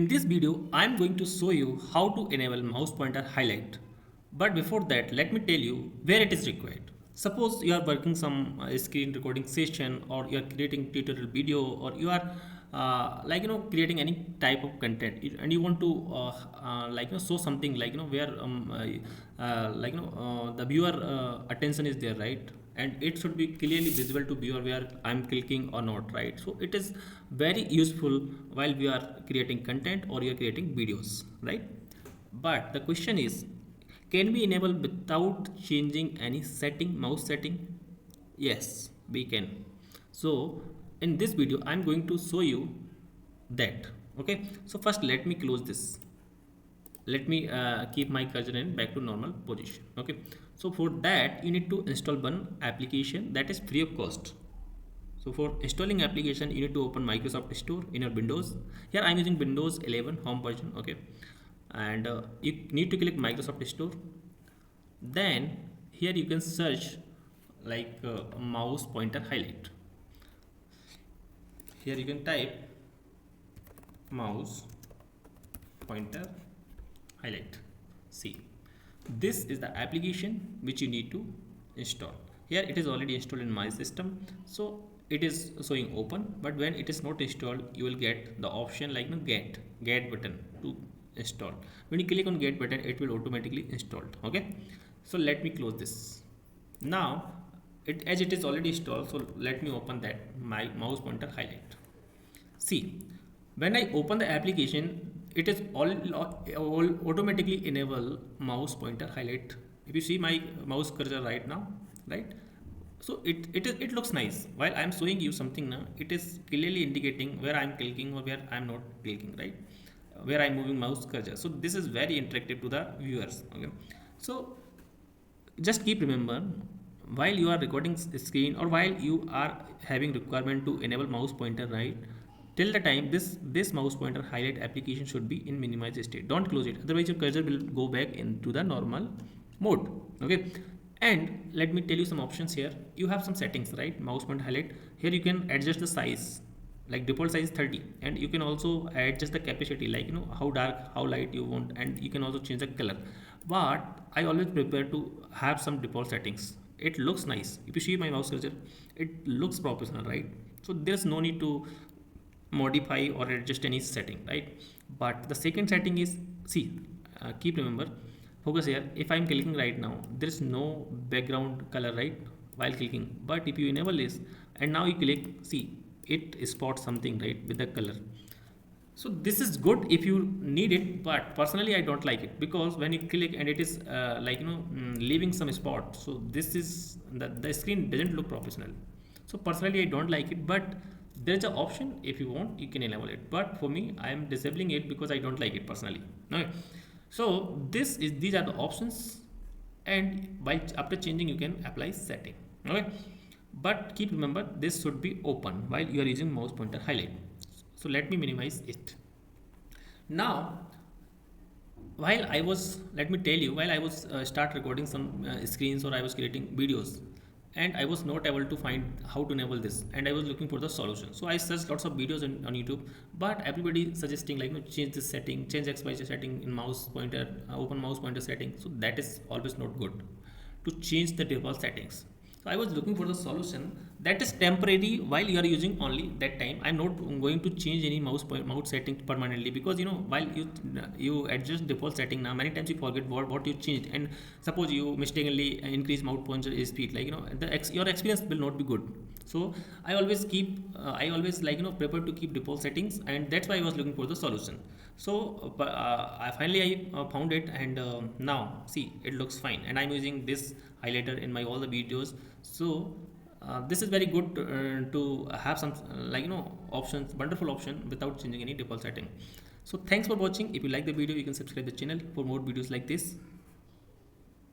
In this video, I am going to show you how to enable mouse pointer highlight. But before that, let me tell you where it is required. Suppose you are working some screen recording session, or you are creating tutorial video, or you are creating any type of content, and you want to show something where the viewer attention is there, right? And it should be clearly visible to viewer where I'm clicking or not, right? So it is very useful while we are creating content or you're creating videos, right? But the question is, can we enable without changing any setting, mouse setting? Yes, we can. So in this video I'm going to show you that. Okay, so first let me close this. Let me keep my cursor in back to normal position. Okay, so for that you need to install one application that is free of cost. So for installing application you need to open Microsoft Store in your Windows. Here I'm using Windows 11 home version. Okay, and you need to click Microsoft Store. Then here you can search mouse pointer highlight. Here you can type mouse pointer highlight. See, this is the application which you need to install. Here it is already installed in my system, so it is showing open, but when it is not installed you will get the option like get button to install. When you click on get button it will automatically installed. Okay, so let me close this. Now as it is already installed, so let me open that my mouse pointer highlight. See, when I open the application, it is all automatically enable mouse pointer highlight. If you see my mouse cursor right now, right? So it looks nice. While I'm showing you something now, it is clearly indicating where I'm clicking or where I'm not clicking, right? Where I'm moving mouse cursor. So this is very interactive to the viewers. Okay, so just keep remember, while you are recording screen or while you are having requirement to enable mouse pointer, right, till the time this mouse pointer highlight application should be in minimized state. Don't close it, otherwise your cursor will go back into the normal mode. Okay, and let me tell you some options. Here you have some settings, right? Mouse pointer highlight, here you can adjust the size, like default size 30, and you can also adjust the capacity, like how dark, how light you want, and you can also change the color. But I always prefer to have some default settings. It looks nice. If you see my mouse cursor, it looks professional, right? So there's no need to modify or adjust any setting, right? But the second setting is, see, keep remember, focus here. If I'm clicking right now, there is no background color, right, while clicking. But if you enable this and now you click, see, it spots something, right, with the color. So this is good if you need it, but personally I don't like it, because when you click and it is leaving some spot, so this is the screen doesn't look professional. So personally I don't like it, but there's an option. If you want you can enable it, but for me I am disabling it because I don't like it personally. Okay, so these are the options, and by after changing you can apply setting. Okay, but keep remember, this should be open while you are using mouse pointer highlight. So let me minimize it. Now while I was, let me tell you, while I was start recording some screens or I was creating videos, and I was not able to find how to enable this, and I was looking for the solution. So I searched lots of videos on YouTube, but everybody suggesting change this setting, change XY setting in mouse pointer, open mouse pointer setting. So that is always not good to change the default settings. So I was looking for the solution that is temporary while you are using only that time. I'm not going to change any mouse setting permanently, because while you adjust default setting, now many times you forget what you changed, and suppose you mistakenly increase mouse pointer speed, your experience will not be good. So I always keep I always prefer to keep default settings, and that's why I was looking for the solution. So I finally found it, and now see, it looks fine, and I'm using this highlighter in my all the videos. So this is very good to have some options, wonderful option without changing any default setting. So thanks for watching. If you like the video you can subscribe the channel for more videos like this.